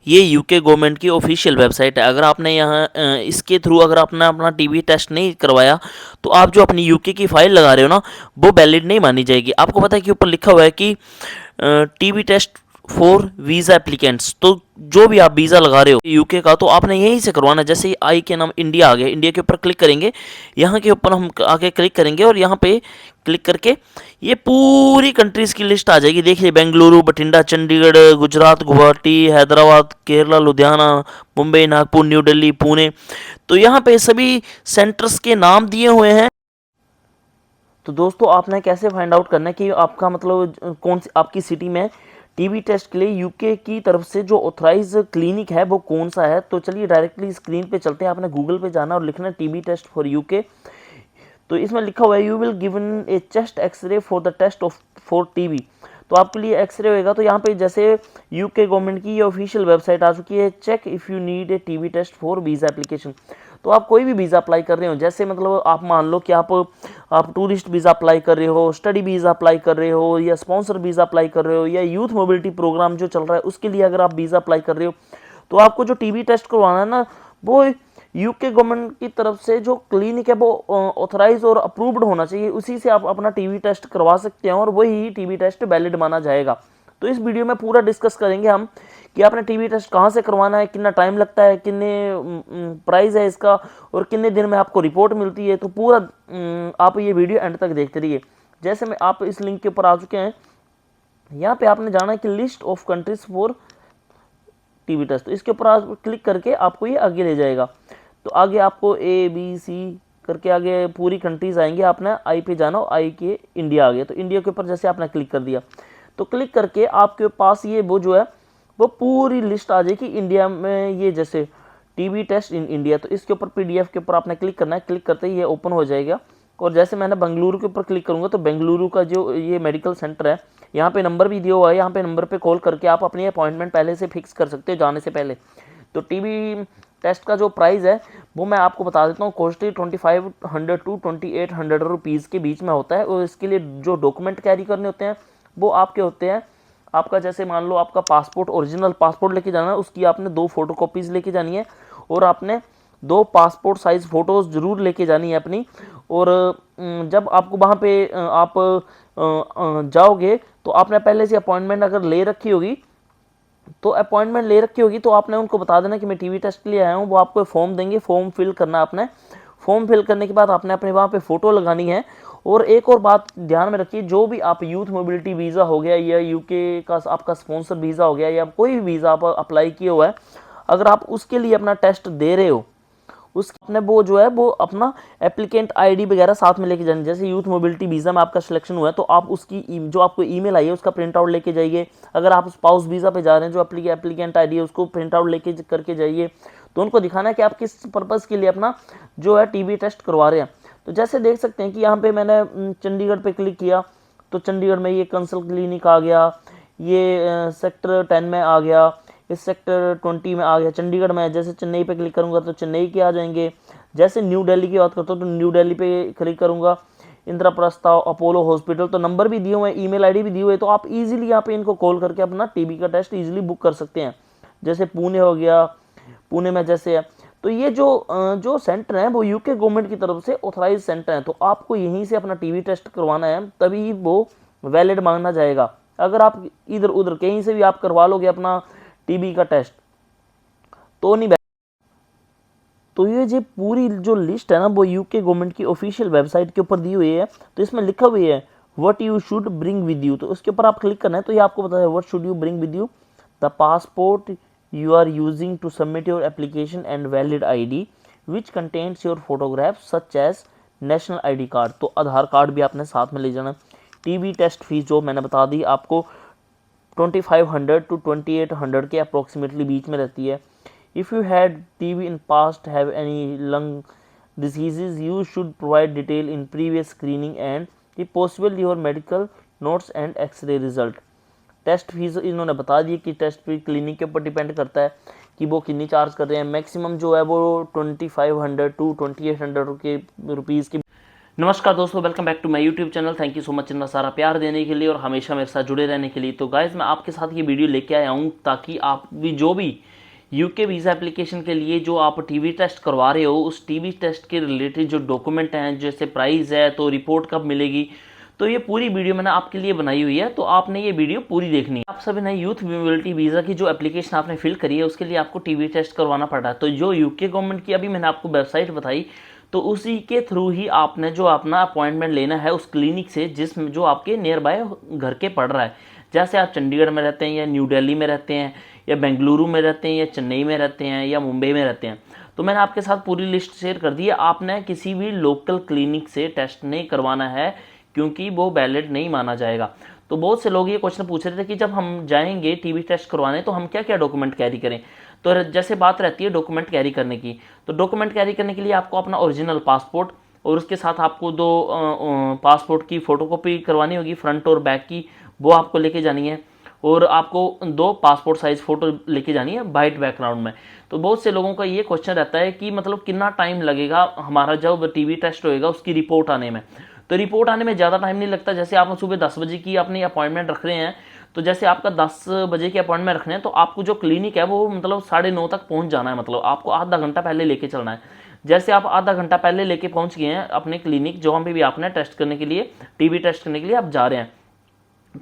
ये UK government की official website है। अगर आपने यहाँ इसके थ्रू अगर आपने अपना टीबी टेस्ट नहीं करवाया तो आप जो अपनी यूके की फ़ाइल लगा रहे हो ना, वो वैलिड नहीं मानी जाएगी। आपको पता है कि ऊपर लिखा हुआ है कि TB test for visa applicants. तो जो भी आप वीज़ा लगा रहे हो यूके का, तो आपने यहीं से करवाना। जैसे ही आई के नाम इंडिया आ गया, इंडिया के ऊपर क्लिक करेंगे, यहाँ के ऊपर हम आके क्लिक करेंगे और यहाँ पे क्लिक करके ये पूरी कंट्रीज़ की लिस्ट आ जाएगी। देखिए, बेंगलुरु, बठिंडा, चंडीगढ़, गुजरात, गुवाहाटी, हैदराबाद, केरला, लुधियाना, मुंबई, नागपुर, न्यू दिल्ली, पुणे। तो यहाँ पे सभी सेंटर्स के नाम दिए हुए हैं। तो दोस्तों, आपने कैसे फाइंड आउट करना है कि आपका मतलब कौन सी आपकी सिटी में टीबी टेस्ट के लिए यूके की तरफ से जो ऑथराइज क्लिनिक है वो कौन सा है। तो चलिए डायरेक्टली स्क्रीन पे चलते हैं। आपने गूगल पे जाना और लिखना है टीबी टेस्ट फॉर यूके। तो इसमें लिखा हुआ है you will given a chest X-ray for the test of for TB. तो आपके लिए एक्सरे होएगा। तो यहाँ पे जैसे यूके गवर्नमेंट की ये ऑफिशियल वेबसाइट आ चुकी है, check if you need a TB test for visa application. तो आप कोई भी वीज़ा अप्लाई कर रहे हो, जैसे मतलब आप मान लो कि आप टूरिस्ट वीज़ा अप्लाई कर रहे हो, स्टडी वीज़ा अप्लाई कर रहे हो, या स्पॉन्सर वीज़ा अप्लाई कर रहे हो, या यूथ मोबिलिटी प्रोग्राम जो चल रहा है उसके लिए अगर आप वीज़ा अप्लाई कर रहे हो, तो आपको जो टीबी टेस्ट करवाना है ना, वो यूके गवर्नमेंट की तरफ से जो क्लिनिक है वो ऑथराइज और अप्रूव्ड होना चाहिए। उसी से आप अपना टीबी टेस्ट करवा सकते हैं और वही टीबी टेस्ट वैलिड माना जाएगा। तो इस वीडियो में पूरा डिस्कस करेंगे हम कि आपने टीबी टेस्ट कहाँ से करवाना है, कितना टाइम लगता है, कितने प्राइस है इसका, और कितने दिन में आपको रिपोर्ट मिलती है। तो पूरा आप ये वीडियो एंड तक देखते रहिए। जैसे मैं आप इस लिंक के ऊपर आ चुके हैं, यहाँ पे आपने जाना है कि list of countries for TB test. तो इसके ऊपर आप क्लिक करके आपको ये आगे ले जाएगा। तो आगे आपको ए बी सी करके आगे पूरी कंट्रीज आएंगी। आपने आई पे जाना, आई के इंडिया आ गया। तो इंडिया के ऊपर जैसे आपने क्लिक कर दिया, तो क्लिक करके आपके पास ये वो जो है वो पूरी लिस्ट आ जाएगी इंडिया में। ये जैसे टीबी टेस्ट इन इंडिया, तो इसके ऊपर पीडीएफ के ऊपर आपने क्लिक करना है। क्लिक करते ही ये ओपन हो जाएगा। और जैसे मैंने बेंगलुरु के ऊपर क्लिक करूँगा तो बेंगलुरु का जो ये मेडिकल सेंटर है, यहाँ पे नंबर भी दिया हुआ है। यहाँ पे नंबर पे कॉल करके आप अपनी अपॉइंटमेंट पहले से फिक्स कर सकते हो जाने से पहले। तो टीबी टेस्ट का जो प्राइस है वो मैं आपको बता देता हूँ। कॉस्टली 2500 टू 2800 रुपीज़ के बीच में होता है। और इसके लिए जो डॉक्यूमेंट कैरी करने होते हैं वो आपके होते हैं, आपका जैसे मान लो आपका पासपोर्ट, ओरिजिनल पासपोर्ट लेके जाना है, उसकी आपने 2 फोटोकॉपीज़ लेके जानी है। और आपने 2 पासपोर्ट साइज़ फ़ोटोज़ ज़रूर लेके जानी है अपनी। और जब आपको वहाँ पे आप जाओगे तो आपने पहले से अपॉइंटमेंट अगर ले रखी होगी, तो आपने उनको बता देना कि मैं टीबी टेस्ट के लिए आया हूँ। वो आपको फॉर्म देंगे, फॉर्म फिल करना आपने। फॉर्म फिल करने के बाद आपने अपने वहाँ पे फ़ोटो लगानी है। और एक और बात ध्यान में रखिए, जो भी आप यूथ मोबिलिटी वीज़ा हो गया, या यूके का आपका स्पॉन्सर वीज़ा हो गया, या कोई भी वीज़ा आप अप्लाई किया हुआ है, अगर आप उसके लिए अपना टेस्ट दे रहे हो, उस अपने वो जो है वो अपना एप्लीकेंट आईडी वगैरह साथ में लेके जानी। जैसे यूथ मोबिलिटी वीज़ा में आपका सिलेक्शन हुआ है तो आप उसकी जो आपको ईमेल आई है उसका प्रिंट आउट लेके जाइए। अगर आप स्पाउस वीज़ा पे जा रहे हैं, जो एप्लीकेंट आईडी है उसको प्रिंट आउट लेके करके जाइए। तो उनको दिखाना है कि आप किस पर्पज़ के लिए अपना जो है टीबी टेस्ट करवा रहे हैं। तो जैसे देख सकते हैं कि यहाँ पे मैंने चंडीगढ़ पे क्लिक किया तो चंडीगढ़ में ये कंसल्ट क्लिनिक आ गया, ये सेक्टर 10 में आ गया, इस सेक्टर 20 में आ गया चंडीगढ़ में। जैसे चेन्नई पे क्लिक करूँगा तो चेन्नई के आ जाएंगे। जैसे न्यू दिल्ली की बात करता हूँ तो न्यू दिल्ली पे क्लिक करूँगा, इंद्रप्रस्थ, अपोलो हॉस्पिटल। तो नंबर भी दिए हुए हैं, ईमेल आईडी भी दी हुई है। तो आप इजीली यहाँ पे इनको कॉल करके अपना टीबी का टेस्ट इजीली बुक कर सकते हैं। जैसे पुणे हो गया, पुणे में जैसे है। तो ये जो सेंटर है वो यूके गवर्नमेंट की तरफ से ऑथराइज सेंटर है। तो आपको यहीं से अपना टीबी टेस्ट करवाना है, तभी वो वैलिड माना जाएगा। अगर आप इधर उधर कहीं से भी आप करवा लोगे अपना टीबी का टेस्ट तो नहीं। तो ये जो पूरी जो लिस्ट है ना वो यूके गवर्नमेंट की ऑफिशियल वेबसाइट के ऊपर दी हुई है। तो इसमें लिखा हुआ है what you should bring with you. तो उसके ऊपर आप क्लिक करना है। तो ये आपको पता है what should you bring with you, the passport you are using to submit your application and valid ID which contains your photographs such as national ID card। तो आधार कार्ड भी आपने साथ में ले जाना। टीबी टेस्ट फीस जो मैंने बता दी आपको 2500 टू 2800 के अप्रोक्सीमेटली बीच में रहती है। If you had TB in past, have any lung diseases, you should provide detail in previous screening and if possible your medical notes and X-ray result. Test fees इन्होंने बता दी कि टेस्ट फीस क्लिनिक के ऊपर depend करता है कि वो कितनी चार्ज कर रहे हैं। मैक्सिमम जो है वो 2500 टू 2800 के रुपीज़ के नमस्कार दोस्तों, welcome back to my YouTube channel. Thank you so much इतना सारा प्यार देने के लिए और हमेशा मेरे साथ जुड़े रहने के लिए। तो गाइज, मैं आपके साथ ये वीडियो लेके आया हूँ ताकि आप भी जो भी यूके वीज़ा एप्लीकेशन के लिए जो आप टीवी टेस्ट करवा रहे हो, उस टीवी टेस्ट के रिलेटेड जो डॉक्यूमेंट हैं, जैसे प्राइस है, तो रिपोर्ट कब मिलेगी, तो ये पूरी वीडियो मैंने आपके लिए बनाई हुई है। तो आपने ये वीडियो पूरी देखनी है। आप सभी ने यूथ मोबिलिटी वीज़ा की जो एप्लीकेशन आपने फिल करी है, उसके लिए आपको टीवी टेस्ट करवाना पड़ रहा है। तो जो यूके गवर्नमेंट की अभी मैंने आपको वेबसाइट बताई, तो उसी के थ्रू ही आपने जो अपना अपॉइंटमेंट लेना है उस क्लिनिक से जिसमें जो आपके नियर बाय घर के पड़ रहा है। जैसे आप चंडीगढ़ में रहते हैं या न्यू दिल्ली में रहते हैं या बेंगलुरु में रहते हैं या चेन्नई में रहते हैं या मुंबई में रहते हैं, तो मैंने आपके साथ पूरी लिस्ट शेयर कर दी है। आपने किसी भी लोकल क्लिनिक से टेस्ट नहीं करवाना है क्योंकि वो वैलिड नहीं माना जाएगा। तो बहुत से लोग ये क्वेश्चन पूछ रहे थे कि जब हम जाएंगे टीबी टेस्ट करवाने तो हम क्या क्या डॉक्यूमेंट कैरी करें। तो जैसे बात रहती है डॉक्यूमेंट कैरी करने की, तो डॉक्यूमेंट कैरी करने के लिए आपको अपना ओरिजिनल पासपोर्ट और उसके साथ आपको दो पासपोर्ट की फ़ोटोकॉपी करवानी होगी, फ्रंट और बैक की, वो आपको लेके जानी है। और आपको दो पासपोर्ट साइज़ फ़ोटो लेके जानी है वाइट बैकग्राउंड में। तो बहुत से लोगों का ये क्वेश्चन रहता है कि मतलब कितना टाइम लगेगा हमारा जब टीबी टेस्ट होएगा उसकी रिपोर्ट आने में। तो रिपोर्ट आने में ज़्यादा टाइम नहीं लगता। जैसे आप सुबह 10 बजे की अपनी अपॉइंटमेंट रख रहे हैं, तो जैसे आपका 10 बजे की अपॉइंटमेंट रखने हैं, तो आपको जो क्लिनिक है वो मतलब 9:30 तक पहुंच जाना है। मतलब आपको आधा घंटा पहले लेके चलना है। जैसे आप आधा घंटा पहले लेके पहुंच गए हैं अपने क्लिनिक जहाँ पे भी आपने टेस्ट करने के लिए, टीबी टेस्ट करने के लिए आप जा रहे हैं,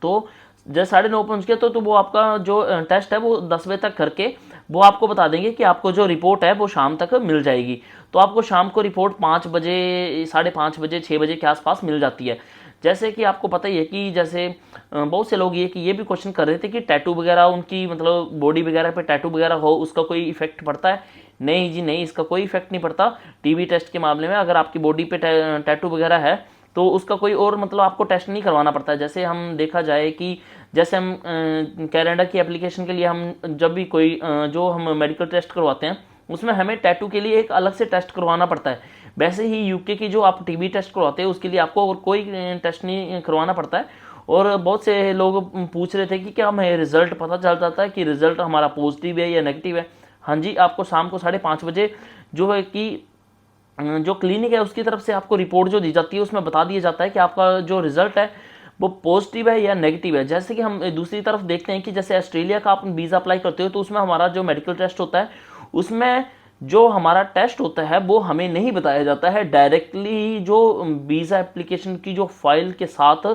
तो जब 9:30 पहुंच गया तो वो आपका जो टेस्ट है वो 10 बजे तक करके वो आपको बता देंगे कि आपको जो रिपोर्ट है वो शाम तक मिल जाएगी। तो आपको शाम को रिपोर्ट 5 बजे, 5:30 बजे, 6 बजे के आसपास मिल जाती है। जैसे कि आपको पता ही है कि जैसे बहुत से लोग ये भी क्वेश्चन कर रहे थे कि टैटू वगैरह उनकी मतलब बॉडी वगैरह पे टैटू वगैरह हो, उसका कोई इफेक्ट पड़ता है। नहीं जी नहीं, इसका कोई इफेक्ट नहीं पड़ता टीबी टेस्ट के मामले में। अगर आपकी बॉडी पे टैटू वगैरह है तो उसका कोई और मतलब आपको टेस्ट नहीं करवाना पड़ता है। जैसे हम देखा जाए कि जैसे हम कैनेडा की एप्लीकेशन के लिए हम जब भी कोई जो हम मेडिकल टेस्ट करवाते हैं उसमें हमें टैटू के लिए एक अलग से टेस्ट करवाना पड़ता है। वैसे ही यूके की जो आप टीबी टेस्ट करवाते हैं उसके लिए आपको और कोई टेस्ट नहीं करवाना पड़ता है। और बहुत से लोग पूछ रहे थे कि क्या हमें रिजल्ट पता चल जाता है कि रिजल्ट हमारा पॉजिटिव है या नेगेटिव है। हाँ जी, आपको शाम को 5:30 बजे जो है कि जो क्लिनिक है उसकी तरफ से आपको रिपोर्ट जो दी जाती है उसमें बता दिया जाता है कि आपका जो रिजल्ट है वो पॉजिटिव है या नेगेटिव है। जैसे कि हम दूसरी तरफ देखते हैं कि जैसे ऑस्ट्रेलिया का आप वीज़ा अप्लाई करते हो तो उसमें हमारा जो मेडिकल टेस्ट होता है उसमें जो हमारा टेस्ट होता है वो हमें नहीं बताया जाता है। डायरेक्टली जो वीज़ा एप्लीकेशन की जो फाइल के साथ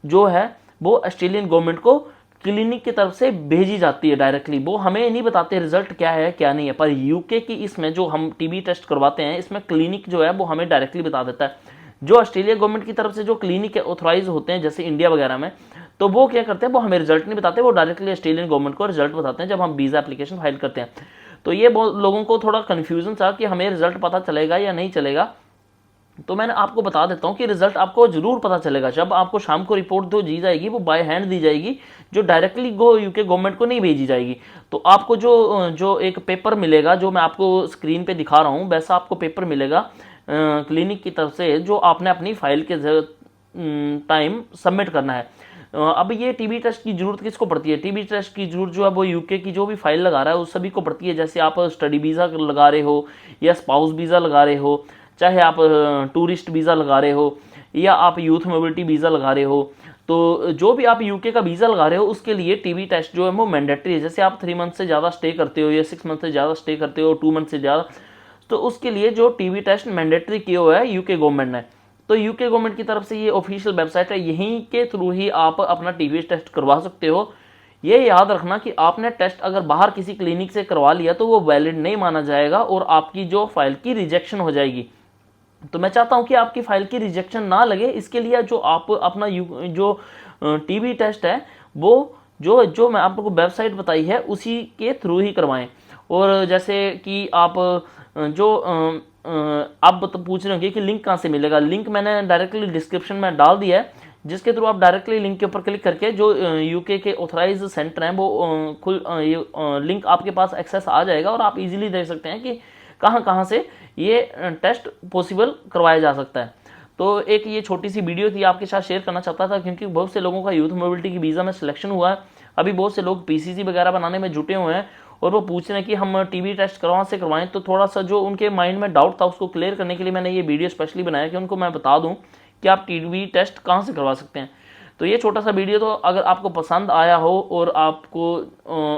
जो है वो ऑस्ट्रेलियन गवर्नमेंट को क्लिनिक की तरफ से भेजी जाती है डायरेक्टली। वो हमें नहीं बताते रिजल्ट क्या है क्या नहीं है। पर यूके की इसमें जो हम टीबी टेस्ट करवाते हैं इसमें क्लिनिक जो है वो हमें डायरेक्टली बता देता है। जो ऑस्ट्रेलिया गवर्नमेंट की तरफ से जो क्लिनिक ऑथोराइज होते हैं जैसे इंडिया वगैरह में, तो वो क्या करते हैं, वो हमें रिजल्ट नहीं बताते, वो डायरेक्टली ऑस्ट्रेलियन गवर्नमेंट को रिजल्ट बताते हैं जब हम वीज़ा एप्लीकेशन फाइल करते हैं। तो ये बहुत लोगों को थोड़ा कन्फ्यूजन था कि हमें रिजल्ट पता चलेगा या नहीं चलेगा। तो मैंने आपको बता देता हूं कि रिजल्ट आपको जरूर पता चलेगा जब आपको शाम को रिपोर्ट जो दी जाएगी वो बाय हैंड दी जाएगी, जो डायरेक्टली यूके गवर्नमेंट को नहीं भेजी जाएगी। तो आपको जो एक पेपर मिलेगा जो मैं आपको स्क्रीन पे दिखा रहा हूं, वैसा आपको पेपर मिलेगा क्लिनिक की तरफ से जो आपने अपनी फाइल के टाइम सबमिट करना है। अब ये टीबी टेस्ट की जरूरत किसको पड़ती है? टीबी टेस्ट की जरूरत जो है वो यूके की जो भी फाइल लगा रहा है उस सभी को पड़ती है। जैसे आप स्टडी वीज़ा लगा रहे हो या स्पाउस वीज़ा लगा रहे हो, चाहे आप टूरिस्ट वीज़ा लगा रहे हो या आप यूथ मोबिलिटी वीज़ा लगा रहे हो, तो जो भी आप यूके का वीज़ा लगा रहे हो उसके लिए टीबी टेस्ट जो है वो मैंडेटरी है। जैसे आप 3 मंथ से ज़्यादा स्टे करते हो या 6 मंथ से ज़्यादा स्टे करते हो, 2 मंथ से ज़्यादा, तो उसके लिए जो टीबी टेस्ट मैंडेटरी किया हुआ है यूके गवर्नमेंट ने। तो यूके गवर्नमेंट की तरफ से ये ऑफिशियल वेबसाइट है, यहीं के थ्रू ही आप अपना टीबी टेस्ट करवा सकते हो। ये याद रखना कि आपने टेस्ट अगर बाहर किसी क्लिनिक से करवा लिया तो वो वैलिड नहीं माना जाएगा और आपकी जो फाइल की रिजेक्शन हो जाएगी। तो मैं चाहता हूं कि आपकी फाइल की रिजेक्शन ना लगे, इसके लिए जो आप अपना जो टीबी टेस्ट है वो जो मैं आपको वेबसाइट बताई है उसी के थ्रू ही करवाएं। और जैसे कि आप आप तो पूछ रहे होंगे कि लिंक कहाँ से मिलेगा। लिंक मैंने डायरेक्टली डिस्क्रिप्शन में डाल दिया है, जिसके थ्रू आप डायरेक्टली लिंक के ऊपर क्लिक करके जो यूके के ऑथराइज सेंटर हैं वो लिंक आपके पास एक्सेस आ जाएगा और आप इजीली देख सकते हैं कि कहाँ कहाँ से ये टेस्ट पॉसिबल करवाया जा सकता है। तो एक ये छोटी सी वीडियो थी आपके साथ शेयर करना चाहता था, क्योंकि बहुत से लोगों का यूथ मोबिलिटी की वीज़ा में सिलेक्शन हुआ है। अभी बहुत से लोग पीसीसी वगैरह बनाने में जुटे हुए हैं और वो पूछ रहे हैं कि हम टीबी टेस्ट कहाँ से करवाएं, तो थोड़ा सा जो उनके माइंड में डाउट था उसको क्लियर करने के लिए मैंने ये वीडियो स्पेशली बनाया कि उनको मैं बता दूं कि आप टीबी टेस्ट कहाँ से करवा सकते हैं। तो ये छोटा सा वीडियो, तो अगर आपको पसंद आया हो और आपको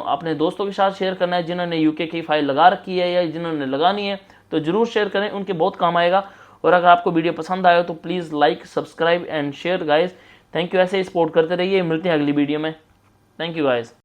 अपने दोस्तों के साथ शेयर करना है जिन्होंने यूके की फाइल लगा रखी है या जिन्होंने लगानी है, तो ज़रूर शेयर करें, उनके बहुत काम आएगा। और अगर आपको वीडियो पसंद आया तो please like, subscribe and share guys. Thank you, ऐसे ही सपोर्ट करते रहिए। मिलते हैं अगली वीडियो में। Thank you guys.